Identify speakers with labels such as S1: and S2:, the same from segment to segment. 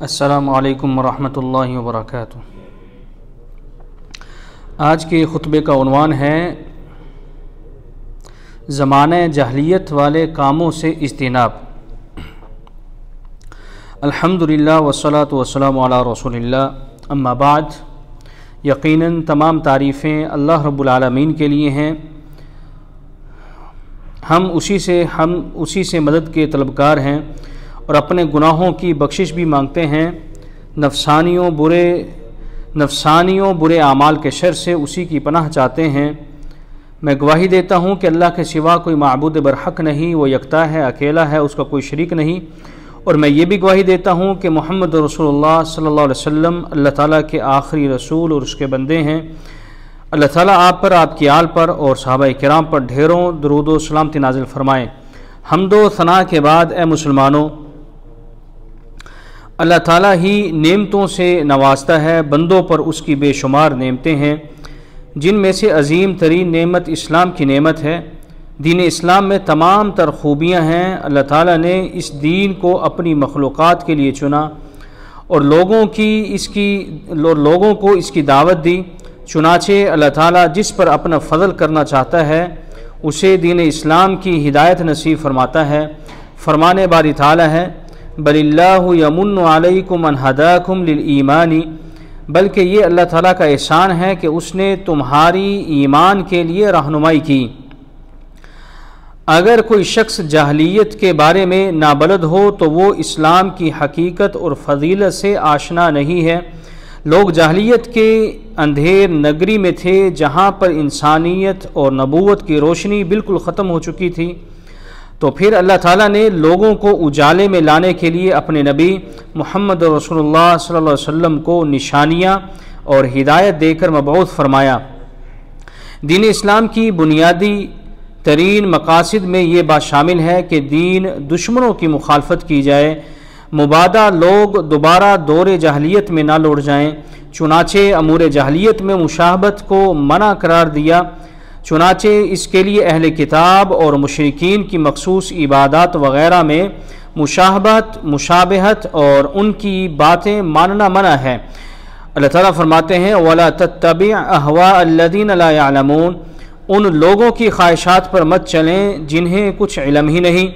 S1: السلام علیکم ورحمۃ اللہ وبرکاتہ۔ آج کے خطبے کا عنوان ہے زمانہ جاہلیت والے کاموں سے اجتناب۔ الحمدللہ والصلاۃ والسلام علی رسول اللہ، اما بعد، یقیناً تمام تعریفیں اللہ رب العالمین کے لیے ہیں۔ ہم اسی سے مدد کے طلبگار ہیں اور اپنے گناہوں کی بخشش بھی مانگتے ہیں۔ نفسانیوں برے اعمال کے شر سے اسی کی پناہ چاہتے ہیں۔ میں گواہی دیتا ہوں کہ اللہ کے سوا کوئی معبود برحق نہیں، وہ یکتا ہے، اکیلا ہے، اس کا کوئی شریک نہیں۔ اور میں یہ بھی گواہی دیتا ہوں کہ محمد رسول اللہ صلی اللہ علیہ وسلم اللہ تعالیٰ کے آخری رسول اور اس کے بندے ہیں۔ اللہ تعالیٰ آپ پر، آپ کی آل پر اور صحابہ کرام پر ڈھیروں درود و سلامتی نازل فرمائے۔ حمد و ثنا کے بعد اے مسلمانوں، اللہ تعالیٰ ہی نعمتوں سے نوازتا ہے، بندوں پر اس کی بے شمار نعمتیں ہیں، جن میں سے عظیم ترین نعمت اسلام کی نعمت ہے۔ دین اسلام میں تمام تر خوبیاں ہیں۔ اللہ تعالیٰ نے اس دین کو اپنی مخلوقات کے لیے چنا اور لوگوں کو اس کی دعوت دی۔ چنانچہ اللہ تعالیٰ جس پر اپنا فضل کرنا چاہتا ہے اسے دین اسلام کی ہدایت نصیب فرماتا ہے۔ فرمان باری تعالیٰ ہے، بل اللہ یمن علیکم ان ہداکم للایمان، بلکہ یہ اللہ تعالیٰ کا احسان ہے کہ اس نے تمہاری ایمان کے لیے رہنمائی کی۔ اگر کوئی شخص جاہلیت کے بارے میں نابلد ہو تو وہ اسلام کی حقیقت اور فضیلت سے آشنا نہیں ہے۔ لوگ جاہلیت کے اندھیر نگری میں تھے جہاں پر انسانیت اور نبوت کی روشنی بالکل ختم ہو چکی تھی، تو پھر اللہ تعالیٰ نے لوگوں کو اجالے میں لانے کے لیے اپنے نبی محمد رسول اللہ صلی اللہ علیہ وسلم کو نشانیاں اور ہدایت دے کر مبعوث فرمایا۔ دین اسلام کی بنیادی ترین مقاصد میں یہ بات شامل ہے کہ دین دشمنوں کی مخالفت کی جائے، مبادہ لوگ دوبارہ دور جاہلیت میں نہ لوٹ جائیں۔ چنانچہ امور جاہلیت میں مشابہت کو منع قرار دیا، چنانچہ اس کے لیے اہل کتاب اور مشرکین کی مخصوص عبادات وغیرہ میں مشابہت اور ان کی باتیں ماننا منع ہے۔ اللہ تعالیٰ فرماتے ہیں وَلَا تَتَّبِعْ أَهْوَاءَ الَّذِينَ لَا يَعْلَمُونَ، ان لوگوں کی خواہشات پر مت چلیں جنہیں کچھ علم ہی نہیں۔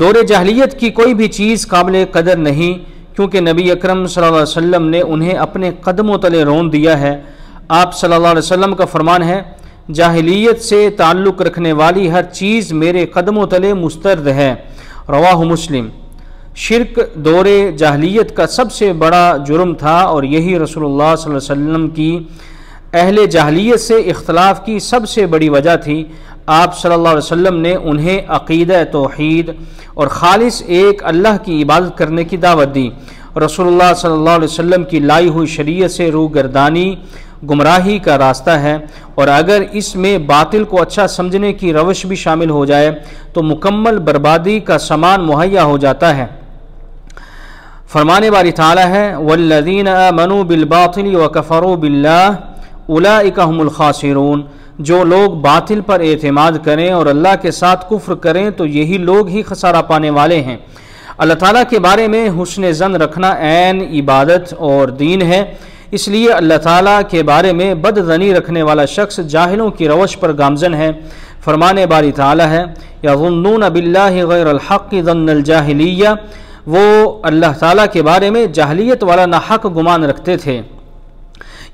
S1: دور جاہلیت کی کوئی بھی چیز قابل قدر نہیں، کیونکہ نبی اکرم صلی اللہ علیہ وسلم نے انہیں اپنے قدموں تلے رون دیا ہے۔ آپ صلی اللہ علیہ وسلم کا فرمان ہے، جاہلیت سے تعلق رکھنے والی ہر چیز میرے قدموں تلے مسترد ہے، رواہ مسلم۔ شرک دور جاہلیت کا سب سے بڑا جرم تھا اور یہی رسول اللہ صلی اللہ علیہ وسلم کی اہل جاہلیت سے اختلاف کی سب سے بڑی وجہ تھی۔ آپ صلی اللہ علیہ وسلم نے انہیں عقیدہ توحید اور خالص ایک اللہ کی عبادت کرنے کی دعوت دی۔ رسول اللہ صلی اللہ علیہ وسلم کی لائی ہوئی شریعت سے روگردانی گمراہی کا راستہ ہے، اور اگر اس میں باطل کو اچھا سمجھنے کی روش بھی شامل ہو جائے تو مکمل بربادی کا سامان مہیا ہو جاتا ہے۔ فرمان باری تعالیٰ ہے والذین آمنوا بالباطل وکفروا باللہ اولئک هم الخاسرون، جو لوگ باطل پر اعتماد کریں اور اللہ کے ساتھ کفر کریں تو یہی لوگ ہی خسارہ پانے والے ہیں۔ اللہ تعالیٰ کے بارے میں حسن ظن رکھنا عین عبادت اور دین ہے، اس لیے اللہ تعالیٰ کے بارے میں بد ظنی رکھنے والا شخص جاہلوں کی روش پر گامزن ہے۔ فرمان باری تعالیٰ ہے یظنون باللہ غیر الحق ظن الجاہلیہ، وہ اللہ تعالیٰ کے بارے میں جاہلیت والا ناحق گمان رکھتے تھے۔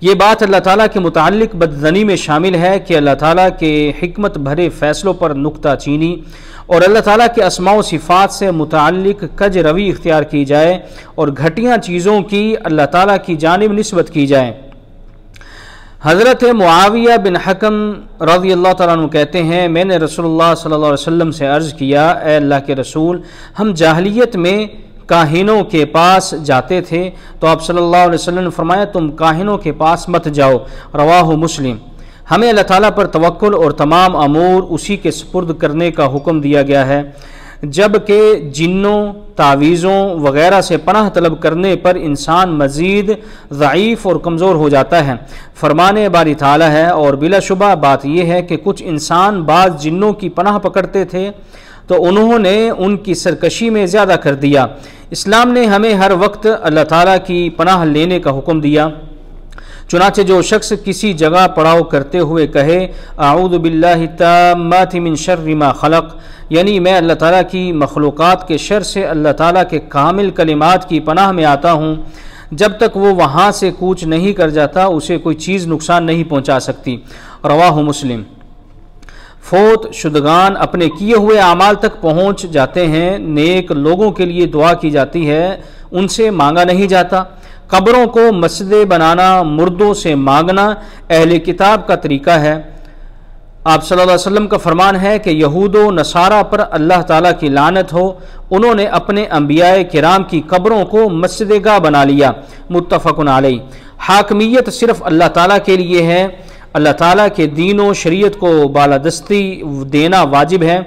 S1: یہ بات اللہ تعالیٰ کے متعلق بدظنی میں شامل ہے کہ اللہ تعالیٰ کے حکمت بھرے فیصلوں پر نکتہ چینی اور اللہ تعالیٰ کے اسماء و صفات سے متعلق کج روی اختیار کی جائے اور گھٹیاں چیزوں کی اللہ تعالیٰ کی جانب نسبت کی جائے۔ حضرت معاویہ بن حکم رضی اللہ تعالیٰ عنہ کہتے ہیں، میں نے رسول اللہ صلی اللہ علیہ وسلم سے عرض کیا، اے اللہ کے رسول، ہم جاہلیت میں کاہنوں کے پاس جاتے تھے، تو آپ صلی اللہ علیہ وسلم نے فرمایا تم کاہنوں کے پاس مت جاؤ، رواہ مسلم۔ ہمیں اللہ تعالیٰ پر توکل اور تمام امور اسی کے سپرد کرنے کا حکم دیا گیا ہے، جبکہ جنوں، تعویذوں وغیرہ سے پناہ طلب کرنے پر انسان مزید ضعیف اور کمزور ہو جاتا ہے۔ فرمان باری تعالیٰ ہے اور بلا شبہ بات یہ ہے کہ کچھ انسان بعض جنوں کی پناہ پکڑتے تھے تو انہوں نے ان کی سرکشی میں زیادہ کر دیا۔ اسلام نے ہمیں ہر وقت اللہ تعالیٰ کی پناہ لینے کا حکم دیا، چنانچہ جو شخص کسی جگہ پڑاؤ کرتے ہوئے کہے اعوذ باللہ التامات من شر ما خلق، یعنی میں اللہ تعالیٰ کی مخلوقات کے شر سے اللہ تعالیٰ کے کامل کلمات کی پناہ میں آتا ہوں، جب تک وہ وہاں سے کوچ نہیں کر جاتا اسے کوئی چیز نقصان نہیں پہنچا سکتی۔ رواہ مسلم۔ فوت شدگان اپنے کیے ہوئے اعمال تک پہنچ جاتے ہیں، نیک لوگوں کے لیے دعا کی جاتی ہے، ان سے مانگا نہیں جاتا۔ قبروں کو مسجدیں بنانا، مردوں سے مانگنا اہل کتاب کا طریقہ ہے۔ آپ صلی اللہ علیہ وسلم کا فرمان ہے کہ یہود و نصارہ پر اللہ تعالیٰ کی لعنت ہو، انہوں نے اپنے انبیاء کرام کی قبروں کو مسجد گاہ بنا لیا۔ متفق علیہ۔ حاکمیت صرف اللہ تعالیٰ کے لیے ہے، اللہ تعالیٰ کے دین و شریعت کو بالادستی دینا واجب ہے،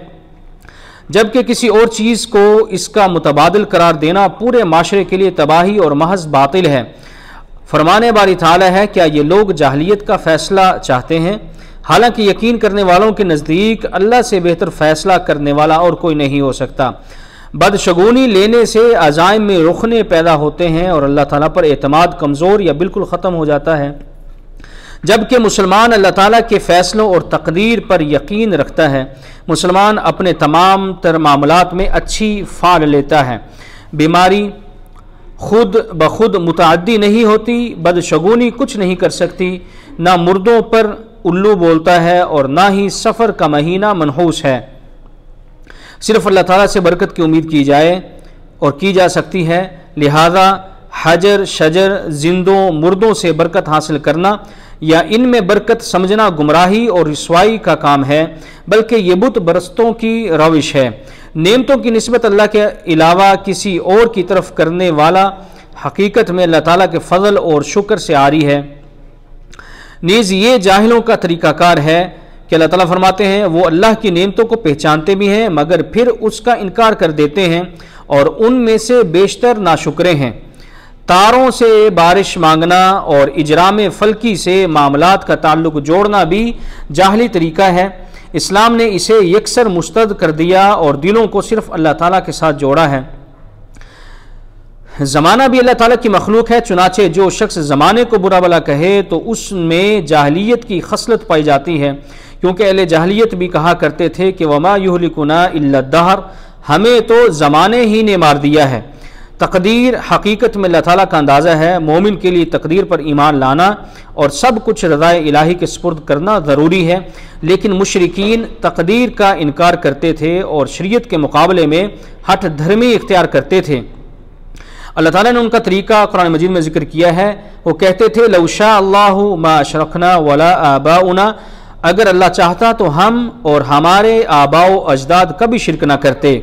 S1: جبکہ کسی اور چیز کو اس کا متبادل قرار دینا پورے معاشرے کے لیے تباہی اور محض باطل ہے۔ فرمان باری تعالیٰ ہے کیا یہ لوگ جاہلیت کا فیصلہ چاہتے ہیں؟ حالانکہ یقین کرنے والوں کے نزدیک اللہ سے بہتر فیصلہ کرنے والا اور کوئی نہیں ہو سکتا۔ بدشگونی لینے سے عزائم میں رخنے پیدا ہوتے ہیں اور اللہ تعالیٰ پر اعتماد کمزور یا بالکل ختم ہو جاتا ہے، جبکہ مسلمان اللہ تعالیٰ کے فیصلوں اور تقدیر پر یقین رکھتا ہے۔ مسلمان اپنے تمام تر معاملات میں اچھی فعل لیتا ہے، بیماری خود بخود متعدی نہیں ہوتی، بدشگونی کچھ نہیں کر سکتی، نہ مردوں پر الو بولتا ہے اور نہ ہی سفر کا مہینہ منحوس ہے۔ صرف اللہ تعالیٰ سے برکت کی امید کی جائے اور کی جا سکتی ہے، لہذا حجر شجر زندوں مردوں سے برکت حاصل کرنا یا ان میں برکت سمجھنا گمراہی اور رسوائی کا کام ہے، بلکہ یہ بت پرستوں کی روش ہے۔ نعمتوں کی نسبت اللہ کے علاوہ کسی اور کی طرف کرنے والا حقیقت میں اللہ تعالیٰ کے فضل اور شکر سے عاری ہے۔ نیز یہ جاہلوں کا طریقہ کار ہے کہ اللہ تعالیٰ فرماتے ہیں وہ اللہ کی نعمتوں کو پہچانتے بھی ہیں مگر پھر اس کا انکار کر دیتے ہیں، اور ان میں سے بیشتر ناشکرے ہیں۔ تاروں سے بارش مانگنا اور اجرام فلکی سے معاملات کا تعلق جوڑنا بھی جاہلی طریقہ ہے۔ اسلام نے اسے یکسر مسترد کر دیا اور دلوں کو صرف اللہ تعالیٰ کے ساتھ جوڑا ہے۔ زمانہ بھی اللہ تعالیٰ کی مخلوق ہے، چنانچہ جو شخص زمانے کو برا بھلا کہے تو اس میں جاہلیت کی خصلت پائی جاتی ہے، کیونکہ اہل جاہلیت بھی کہا کرتے تھے کہ وما یہلکنا الا الدہر، ہمیں تو زمانے ہی نے مار دیا ہے۔ تقدیر حقیقت میں اللہ تعالیٰ کا اندازہ ہے۔ مومن کے لیے تقدیر پر ایمان لانا اور سب کچھ رضائے الہی کے سپرد کرنا ضروری ہے، لیکن مشرکین تقدیر کا انکار کرتے تھے اور شریعت کے مقابلے میں ہٹ دھرمی اختیار کرتے تھے۔ اللہ تعالیٰ نے ان کا طریقہ قرآن مجید میں ذکر کیا ہے، وہ کہتے تھے لو شاء اللہ ما اشرکنا ولا آباؤنا، اگر اللہ چاہتا تو ہم اور ہمارے آباء و اجداد کبھی شرک نہ کرتے۔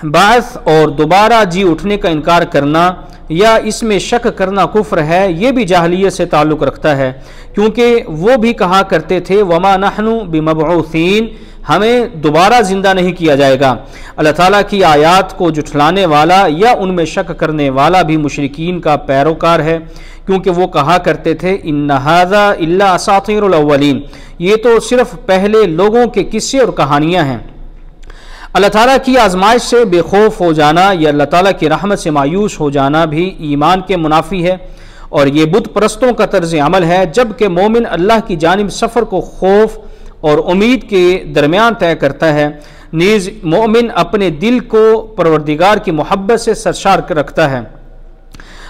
S1: بعث اور دوبارہ جی اٹھنے کا انکار کرنا یا اس میں شک کرنا کفر ہے، یہ بھی جاہلیت سے تعلق رکھتا ہے، کیونکہ وہ بھی کہا کرتے تھے وما نحن بمبعوثین، ہمیں دوبارہ زندہ نہیں کیا جائے گا۔ اللہ تعالیٰ کی آیات کو جھٹلانے والا یا ان میں شک کرنے والا بھی مشرکین کا پیروکار ہے، کیونکہ وہ کہا کرتے تھے ان ھذا الا اساطیر الاولین، یہ تو صرف پہلے لوگوں کے قصے اور کہانیاں ہیں۔ اللہ تعالیٰ کی آزمائش سے بے خوف ہو جانا یا اللہ تعالیٰ کی رحمت سے مایوس ہو جانا بھی ایمان کے منافی ہے، اور یہ بت پرستوں کا طرز عمل ہے، جبکہ مومن اللہ کی جانب سفر کو خوف اور امید کے درمیان طے کرتا ہے۔ نیز مومن اپنے دل کو پروردگار کی محبت سے سرشار رکھتا ہے۔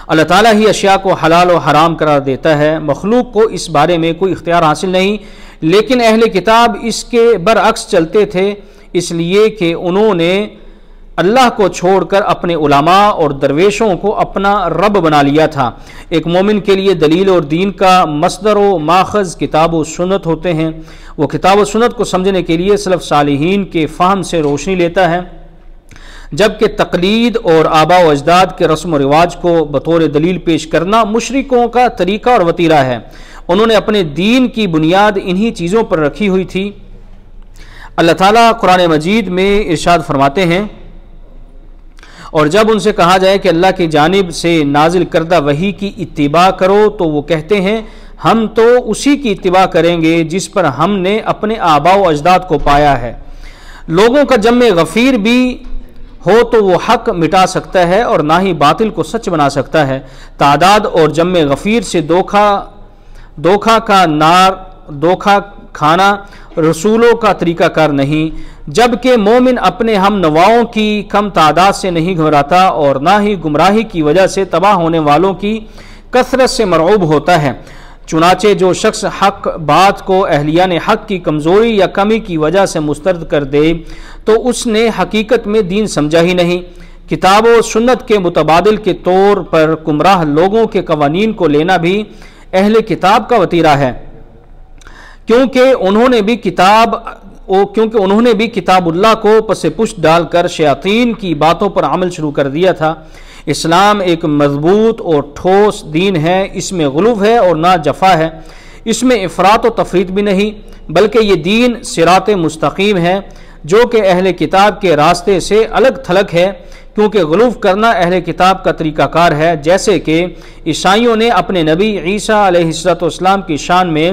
S1: اللہ تعالیٰ ہی اشیاء کو حلال و حرام قرار دیتا ہے، مخلوق کو اس بارے میں کوئی اختیار حاصل نہیں، لیکن اہل کتاب اس کے برعکس چلتے تھے، اس لیے کہ انہوں نے اللہ کو چھوڑ کر اپنے علماء اور درویشوں کو اپنا رب بنا لیا تھا۔ ایک مومن کے لیے دلیل اور دین کا مصدر و ماخذ کتاب و سنت ہوتے ہیں، وہ کتاب و سنت کو سمجھنے کے لیے سلف صالحین کے فہم سے روشنی لیتا ہے، جبکہ تقلید اور آباء و اجداد کے رسم و رواج کو بطور دلیل پیش کرنا مشرکوں کا طریقہ اور وتیرہ ہے۔ انہوں نے اپنے دین کی بنیاد انہی چیزوں پر رکھی ہوئی تھی۔ اللہ تعالیٰ قرآن مجید میں ارشاد فرماتے ہیں، اور جب ان سے کہا جائے کہ اللہ کی جانب سے نازل کردہ وحی کی اتباع کرو تو وہ کہتے ہیں ہم تو اسی کی اتباع کریں گے جس پر ہم نے اپنے آباء و اجداد کو پایا ہے۔ لوگوں کا جمع غفیر بھی ہو تو وہ حق مٹا سکتا ہے اور نہ ہی باطل کو سچ بنا سکتا ہے۔ تعداد اور جمع غفیر سے دھوکہ کھانا رسولوں کا طریقہ کار نہیں، جبکہ مومن اپنے ہم نواؤں کی کم تعداد سے نہیں گھبراتا اور نہ ہی گمراہی کی وجہ سے تباہ ہونے والوں کی کثرت سے مرعوب ہوتا ہے۔ چنانچہ جو شخص حق بات کو اہلیان حق کی کمزوری یا کمی کی وجہ سے مسترد کر دے تو اس نے حقیقت میں دین سمجھا ہی نہیں۔ کتاب و سنت کے متبادل کے طور پر گمراہ لوگوں کے قوانین کو لینا بھی اہل کتاب کا وتیرہ ہے، کیونکہ انہوں نے بھی کتاب اللہ کو پس پشت ڈال کر شیاطین کی باتوں پر عمل شروع کر دیا تھا۔ اسلام ایک مضبوط اور ٹھوس دین ہے، اس میں غلو ہے اور نہ جفا ہے، اس میں افراط و تفریط بھی نہیں، بلکہ یہ دین صراط مستقیم ہے جو کہ اہل کتاب کے راستے سے الگ تھلگ ہے، کیونکہ غلو کرنا اہل کتاب کا طریقہ کار ہے، جیسے کہ عیسائیوں نے اپنے نبی عیسیٰ علیہ السلام کی شان میں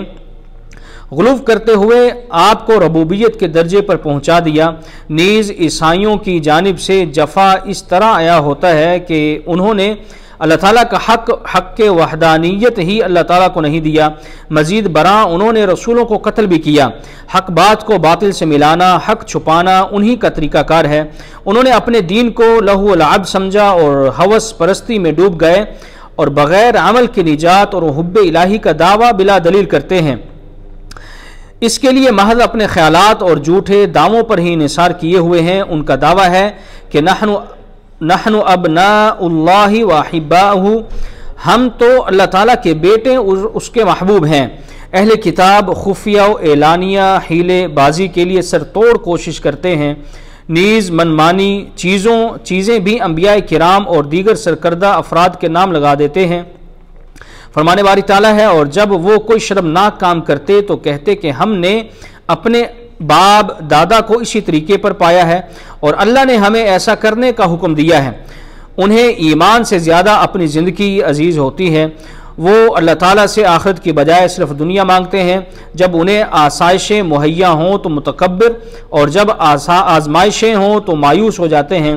S1: غلو کرتے ہوئے آپ کو ربوبیت کے درجے پر پہنچا دیا۔ نیز عیسائیوں کی جانب سے جفا اس طرح آیا ہوتا ہے کہ انہوں نے اللہ تعالیٰ کا حق کے وحدانیت ہی اللہ تعالیٰ کو نہیں دیا، مزید برآں انہوں نے رسولوں کو قتل بھی کیا۔ حق بات کو باطل سے ملانا، حق چھپانا انہی کا طریقہ کار ہے۔ انہوں نے اپنے دین کو لہو و لعب سمجھا اور ہوس پرستی میں ڈوب گئے اور بغیر عمل کی نجات اور حب الہی کا دعویٰ بلا دلیل کرتے ہیں۔ اس کے لیے محض اپنے خیالات اور جھوٹے دعووں پر ہی انحصار کیے ہوئے ہیں۔ ان کا دعویٰ ہے کہ نحن ابناء اللہ و احباؤہ، ہم تو اللہ تعالیٰ کے بیٹے اور اس کے محبوب ہیں۔ اہل کتاب خفیہ و اعلانیہ حیلے بازی کے لیے سر توڑ کوشش کرتے ہیں، نیز منمانی چیزیں بھی انبیاء کرام اور دیگر سرکردہ افراد کے نام لگا دیتے ہیں۔ فرمانے باری تعالیٰ ہے، اور جب وہ کوئی شرمناک کام کرتے تو کہتے کہ ہم نے اپنے باپ دادا کو اسی طریقے پر پایا ہے اور اللہ نے ہمیں ایسا کرنے کا حکم دیا ہے۔ انہیں ایمان سے زیادہ اپنی زندگی عزیز ہوتی ہے، وہ اللہ تعالیٰ سے آخرت کی بجائے صرف دنیا مانگتے ہیں۔ جب انہیں آسائشیں مہیا ہوں تو متکبر اور جب آزمائشیں ہوں تو مایوس ہو جاتے ہیں۔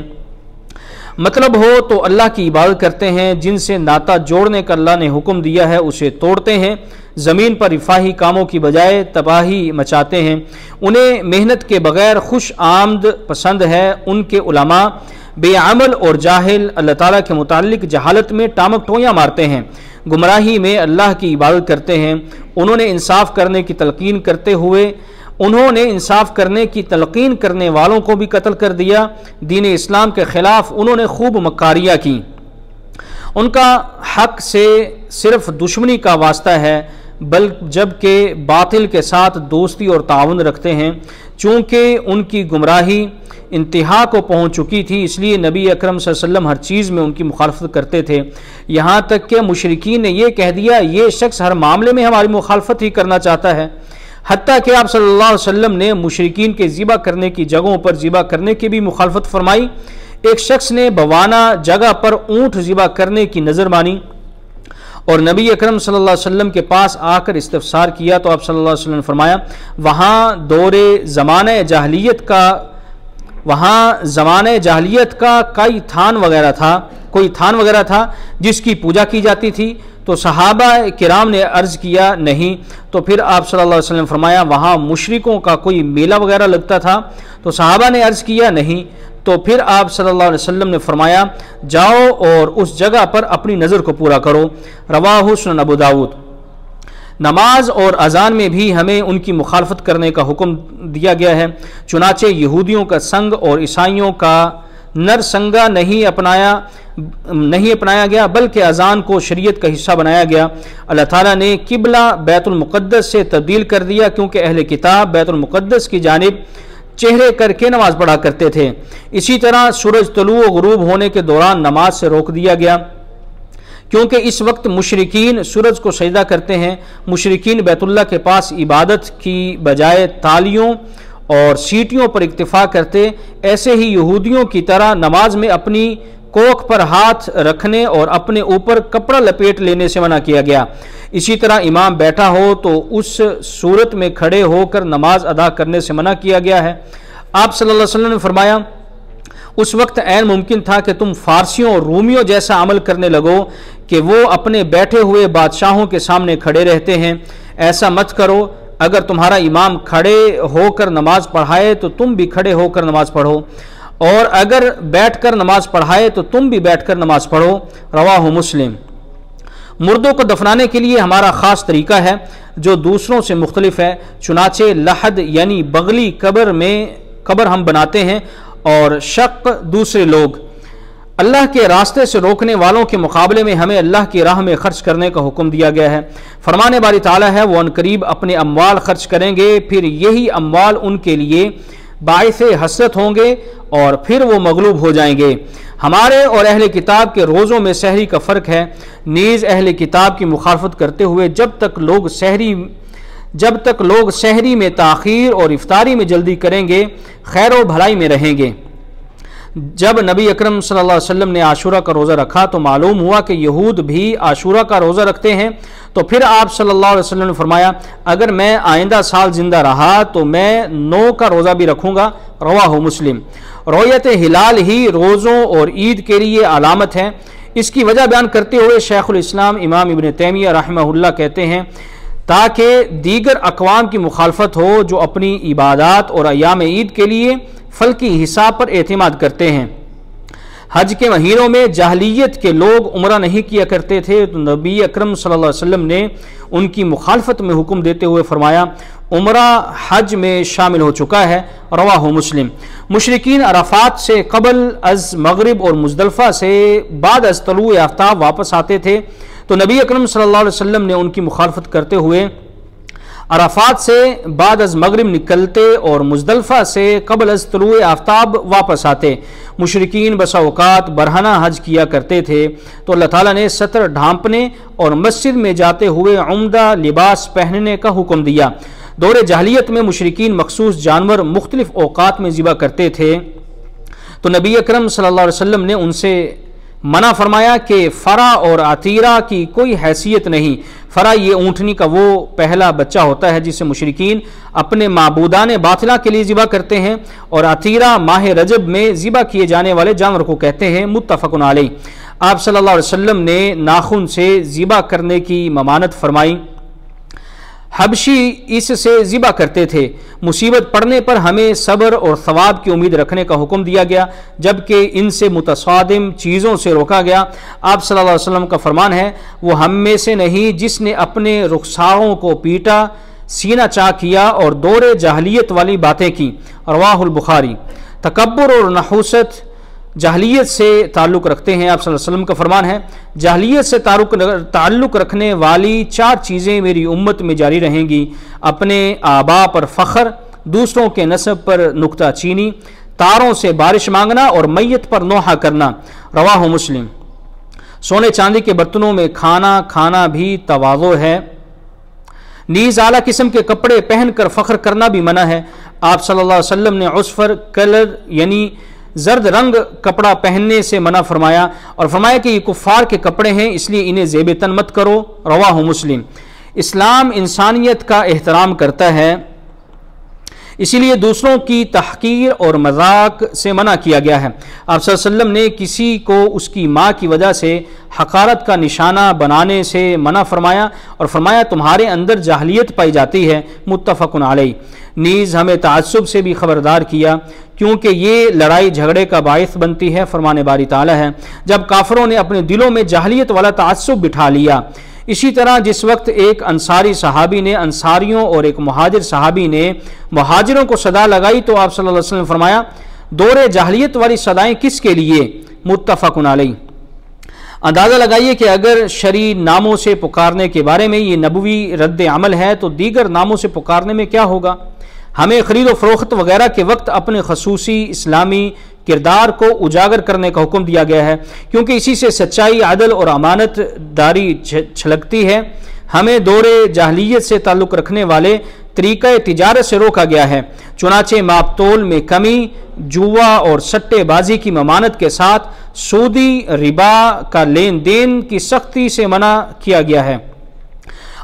S1: مطلب ہو تو اللہ کی عبادت کرتے ہیں، جن سے ناطہ جوڑنے کا اللہ نے حکم دیا ہے اسے توڑتے ہیں، زمین پر رفاہی کاموں کی بجائے تباہی مچاتے ہیں۔ انہیں محنت کے بغیر خوش آمد پسند ہے۔ ان کے علماء بے عمل اور جاہل اللہ تعالیٰ کے متعلق جہالت میں ٹامک ٹویاں مارتے ہیں، گمراہی میں اللہ کی عبادت کرتے ہیں۔ انہوں نے انصاف کرنے کی تلقین کرنے والوں کو بھی قتل کر دیا۔ دین اسلام کے خلاف انہوں نے خوب مکاریاں کی۔ ان کا حق سے صرف دشمنی کا واسطہ ہے، جبکہ باطل کے ساتھ دوستی اور تعاون رکھتے ہیں۔ چونکہ ان کی گمراہی انتہا کو پہنچ چکی تھی، اس لیے نبی اکرم صلی اللہ علیہ وسلم ہر چیز میں ان کی مخالفت کرتے تھے، یہاں تک کہ مشرکین نے یہ کہہ دیا یہ شخص ہر معاملے میں ہماری مخالفت ہی کرنا چاہتا ہے۔ حتیٰ کہ آپ صلی اللہ علیہ وسلم نے مشرکین کے ذبح کرنے کی جگہوں پر ذبح کرنے کی بھی مخالفت فرمائی۔ ایک شخص نے بوانہ جگہ پر اونٹ ذبح کرنے کی نظر مانی اور نبی اکرم صلی اللہ علیہ وسلم کے پاس آ کر استفسار کیا تو آپ صلی اللہ علیہ وسلم نے فرمایا وہاں زمانہ جاہلیت کا کوئی تھان وغیرہ تھا جس کی پوجا کی جاتی تھی، تو صحابہ کرام نے عرض کیا نہیں، تو پھر آپ صلی اللہ علیہ وسلم نے فرمایا وہاں مشرکوں کا کوئی میلہ وغیرہ لگتا تھا، تو صحابہ نے عرض کیا نہیں، تو پھر آپ صلی اللہ علیہ وسلم نے فرمایا جاؤ اور اس جگہ پر اپنی نظر کو پورا کرو۔ رواہ سنن ابو داؤد۔ نماز اور اذان میں بھی ہمیں ان کی مخالفت کرنے کا حکم دیا گیا ہے، چنانچہ یہودیوں کا سنگ اور عیسائیوں کا نرسنگا نہیں اپنایا گیا بلکہ اذان کو شریعت کا حصہ بنایا گیا۔ اللہ تعالیٰ نے قبلہ بیت المقدس سے تبدیل کر دیا کیونکہ اہل کتاب بیت المقدس کی جانب چہرے کر کے نماز پڑھا کرتے تھے۔ اسی طرح سورج طلوع و غروب ہونے کے دوران نماز سے روک دیا گیا کیونکہ اس وقت مشرکین سورج کو سجدہ کرتے ہیں۔ مشرکین بیت اللہ کے پاس عبادت کی بجائے تالیوں اور سیٹیوں پر اکتفا کرتے، ایسے ہی یہودیوں کی طرح نماز میں اپنی کوکھ پر ہاتھ رکھنے اور اپنے اوپر کپڑا لپیٹ لینے سے منع کیا گیا۔ اسی طرح امام بیٹھا ہو تو اس صورت میں کھڑے ہو کر نماز ادا کرنے سے منع کیا گیا ہے۔ آپ صلی اللہ علیہ وسلم نے فرمایا اس وقت عین ممکن تھا کہ تم فارسیوں اور رومیوں جیسا عمل کرنے لگو کہ وہ اپنے بیٹھے ہوئے بادشاہوں کے سامنے کھڑے رہتے ہیں، ایسا مت کرو، اگر تمہارا امام کھڑے ہو کر نماز پڑھائے تو تم بھی کھڑے ہو کر نماز پڑھو، اور اگر بیٹھ کر نماز پڑھائے تو تم بھی بیٹھ کر نماز پڑھو، رواہ مسلم۔ مردوں کو دفنانے کے لیے ہمارا خاص طریقہ ہے جو دوسروں سے مختلف ہے، چنانچہ لحد یعنی بغلی قبر ہم بناتے ہیں اور شق دوسرے لوگ۔ اللہ کے راستے سے روکنے والوں کے مقابلے میں ہمیں اللہ کی راہ میں خرچ کرنے کا حکم دیا گیا ہے۔ فرمان باری تعالیٰ ہے وہ عنقریب اپنے اموال خرچ کریں گے، پھر یہی اموال ان کے لیے باعث حسرت ہوں گے اور پھر وہ مغلوب ہو جائیں گے۔ ہمارے اور اہل کتاب کے روزوں میں سحری کا فرق ہے، نیز اہل کتاب کی مخالفت کرتے ہوئے جب تک لوگ سحری میں تاخیر اور افطاری میں جلدی کریں گے خیر و بھلائی میں رہیں گے۔ جب نبی اکرم صلی اللہ علیہ وسلم نے عاشورہ کا روزہ رکھا تو معلوم ہوا کہ یہود بھی عاشورہ کا روزہ رکھتے ہیں، تو پھر آپ صلی اللہ علیہ وسلم نے فرمایا اگر میں آئندہ سال زندہ رہا تو میں 9 کا روزہ بھی رکھوں گا، رواہ مسلم۔ رؤیت ہلال ہی روزوں اور عید کے لیے علامت ہے۔ اس کی وجہ بیان کرتے ہوئے شیخ الاسلام امام ابن تیمیہ رحمہ اللہ کہتے ہیں تاکہ دیگر اقوام کی مخالفت ہو جو اپنی عبادات اور ایام عید کے لیے فلکی حساب پر اعتماد کرتے ہیں۔ حج کے مہینوں میں جاہلیت کے لوگ عمرہ نہیں کیا کرتے تھے تو نبی اکرم صلی اللہ علیہ وسلم نے ان کی مخالفت میں حکم دیتے ہوئے فرمایا عمرہ حج میں شامل ہو چکا ہے، رواہ مسلم۔ مشرکین عرفات سے قبل از مغرب اور مزدلفہ سے بعد از طلوع آفتاب واپس آتے تھے تو نبی اکرم صلی اللہ علیہ وسلم نے ان کی مخالفت کرتے ہوئے عرفات سے بعد از مغرب نکلتے اور مزدلفہ سے قبل از طلوع آفتاب واپس آتے۔ مشرکین بسا اوقات برہنہ حج کیا کرتے تھے تو اللہ تعالیٰ نے ستر ڈھانپنے اور مسجد میں جاتے ہوئے عمدہ لباس پہننے کا حکم دیا۔ دور جاہلیت میں مشرکین مخصوص جانور مختلف اوقات میں ذبح کرتے تھے تو نبی اکرم صلی اللہ علیہ وسلم نے ان سے منع فرمایا کہ فرا اور عتیرہ کی کوئی حیثیت نہیں۔ فرا یہ اونٹنی کا وہ پہلا بچہ ہوتا ہے جسے مشرکین اپنے معبودان باطلہ کے لیے ذبح کرتے ہیں، اور عتیرہ ماہ رجب میں ذبح کیے جانے والے جانور کو کہتے ہیں، متفق علیہ۔ آپ صلی اللہ علیہ وسلم نے ناخن سے ذبح کرنے کی ممانت فرمائی۔ حبشی اس سے ذبح کرتے تھے۔ مصیبت پڑنے پر ہمیں صبر اور ثواب کی امید رکھنے کا حکم دیا گیا جبکہ ان سے متصادم چیزوں سے روکا گیا۔ آپ صلی اللہ علیہ وسلم کا فرمان ہے وہ ہم میں سے نہیں جس نے اپنے رخساروں کو پیٹا، سینہ چاک کیا اور دور جاہلیت والی باتیں کی، رواہ البخاری۔ تکبر اور نحوست جاہلیت سے تعلق رکھتے ہیں۔ آپ صلی اللہ علیہ وسلم کا فرمان ہے جاہلیت سے تعلق رکھنے والی 4 چیزیں میری امت میں جاری رہیں گی: اپنے آبا پر فخر، دوسروں کے نسب پر نکتہ چینی، تاروں سے بارش مانگنا اور میت پر نوحہ کرنا، رواہ مسلم۔ سونے چاندی کے برتنوں میں کھانا بھی تواضع ہے۔ نیز اعلیٰ قسم کے کپڑے پہن کر فخر کرنا بھی منع ہے۔ آپ صلی اللہ علیہ وسلم نے عصفر کلر یعنی زرد رنگ کپڑا پہننے سے منع فرمایا اور فرمایا کہ یہ کفار کے کپڑے ہیں اس لیے انہیں زیب تن مت کرو، رواہ مسلم۔ اسلام انسانیت کا احترام کرتا ہے، اسی لیے دوسروں کی تحقیر اور مذاق سے منع کیا گیا ہے۔ آپ صلی اللہ علیہ وسلم نے کسی کو اس کی ماں کی وجہ سے حقارت کا نشانہ بنانے سے منع فرمایا اور فرمایا تمہارے اندر جاہلیت پائی جاتی ہے، متفق علیہ۔ نیز ہمیں تعصب سے بھی خبردار کیا کیونکہ یہ لڑائی جھگڑے کا باعث بنتی ہے۔ فرمان باری تعالیٰ ہے جب کافروں نے اپنے دلوں میں جاہلیت والا تعصب بٹھا لیا، اسی طرح جس وقت ایک انصاری صحابی نے انصاریوں اور ایک مہاجر صحابی نے مہاجروں کو صدا لگائی تو آپ صلی اللہ علیہ وسلم نے فرمایا دور جاہلیت والی صدائیں کس کے لیے، متفق علیہ۔ اندازہ لگائیے کہ اگر شرعی ناموں سے پکارنے کے بارے میں یہ نبوی رد عمل ہے تو دیگر ناموں سے پکارنے میں کیا ہوگا؟ ہمیں خرید و فروخت وغیرہ کے وقت اپنے خصوصی اسلامی کردار کو اجاگر کرنے کا حکم دیا گیا ہے کیونکہ اسی سے سچائی، عدل اور امانت داری چھلکتی ہے۔ ہمیں دور جاہلیت سے تعلق رکھنے والے طریقہ تجارت سے روکا گیا ہے، چنانچہ ماپ تول میں کمی، جوا اور سٹے بازی کی ممانت کے ساتھ سودی ربا کا لین دین کی سختی سے منع کیا گیا ہے۔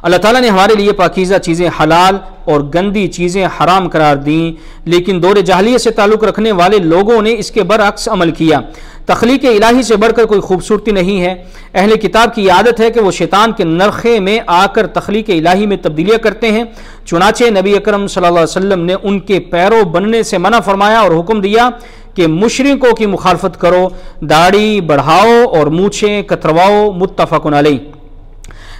S1: اللہ تعالیٰ نے ہمارے لیے پاکیزہ چیزیں حلال اور گندی چیزیں حرام قرار دیں، لیکن دور جاہلیت سے تعلق رکھنے والے لوگوں نے اس کے برعکس عمل کیا۔ تخلیق الہی سے بڑھ کر کوئی خوبصورتی نہیں ہے۔ اہل کتاب کی عادت ہے کہ وہ شیطان کے نرخے میں آ کر تخلیق الہی میں تبدیلیاں کرتے ہیں، چنانچہ نبی اکرم صلی اللہ علیہ وسلم نے ان کے پیرو بننے سے منع فرمایا اور حکم دیا کہ مشرکوں کی مخالفت کرو، داڑھی بڑھاؤ اور مونچھیں کترواؤ، متفق علیہ۔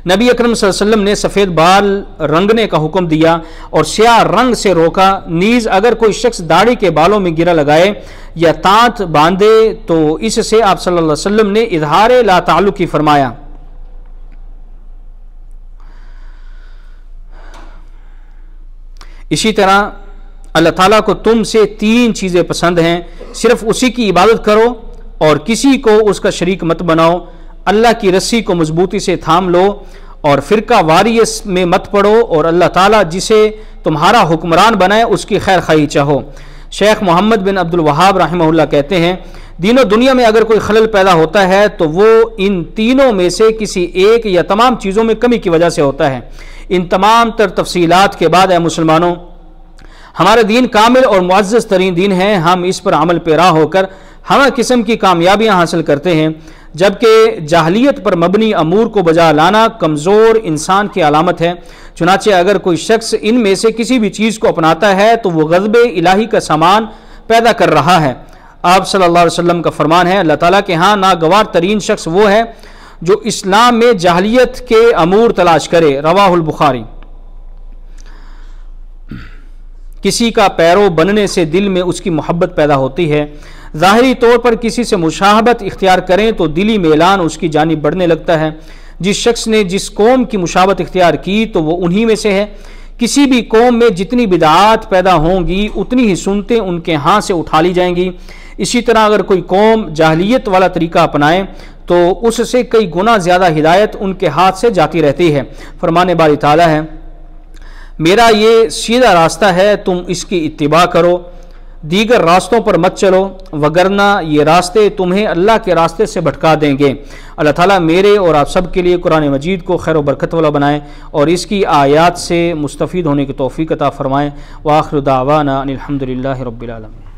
S1: نبی اکرم صلی اللہ علیہ وسلم نے سفید بال رنگنے کا حکم دیا اور سیاہ رنگ سے روکا، نیز اگر کوئی شخص داڑھی کے بالوں میں گرہ لگائے یا تانت باندھے تو اس سے آپ صلی اللہ علیہ وسلم نے اظہار لا تعلقی فرمایا۔ اسی طرح اللہ تعالیٰ کو تم سے 3 چیزیں پسند ہیں، صرف اسی کی عبادت کرو اور کسی کو اس کا شریک مت بناؤ، اللہ کی رسی کو مضبوطی سے تھام لو اور فرقہ واریت میں مت پڑو، اور اللہ تعالیٰ جسے تمہارا حکمران بنائے اس کی خیر خواہی چاہو۔ شیخ محمد بن عبد الوہاب رحمہ اللہ کہتے ہیں، دین و دنیا میں اگر کوئی خلل پیدا ہوتا ہے تو وہ ان تینوں میں سے کسی ایک یا تمام چیزوں میں کمی کی وجہ سے ہوتا ہے۔ ان تمام تر تفصیلات کے بعد اے مسلمانوں، ہمارا دین کامل اور معزز ترین دین ہے، ہم اس پر عمل پیرا ہو کر ہر قسم کی کامیابیاں حاصل کرتے ہیں، جبکہ جاہلیت پر مبنی امور کو بجا لانا کمزور انسان کی علامت ہے۔ چنانچہ اگر کوئی شخص ان میں سے کسی بھی چیز کو اپناتا ہے تو وہ غضب الہی کا سامان پیدا کر رہا ہے۔ آپ صلی اللہ علیہ وسلم کا فرمان ہے، اللہ تعالیٰ کے ہاں ناگوار ترین شخص وہ ہے جو اسلام میں جاہلیت کے امور تلاش کرے، رواہ البخاری۔ کسی کا پیرو بننے سے دل میں اس کی محبت پیدا ہوتی ہے، ظاہری طور پر کسی سے مشابہت اختیار کریں تو دلی میلان اس کی جانب بڑھنے لگتا ہے۔ جس شخص نے جس قوم کی مشابہت اختیار کی تو وہ انہی میں سے ہے۔ کسی بھی قوم میں جتنی بدعات پیدا ہوں گی اتنی ہی سنتیں ان کے ہاں سے اٹھا لی جائیں گی۔ اسی طرح اگر کوئی قوم جاہلیت والا طریقہ اپنائے تو اس سے کئی گنا زیادہ ہدایت ان کے ہاتھ سے جاتی رہتی ہے۔ فرمان باری تعالیٰ ہے، میرا یہ سیدھا راستہ ہے، تم اس کی اتباع کرو، دیگر راستوں پر مت چلو، وگرنہ یہ راستے تمہیں اللہ کے راستے سے بھٹکا دیں گے۔ اللہ تعالیٰ میرے اور آپ سب کے لیے قرآن مجید کو خیر و برکت والا بنائے اور اس کی آیات سے مستفید ہونے کی توفیق عطا فرمائے۔ وآخر دعوانا ان الحمد للہ رب العالمین۔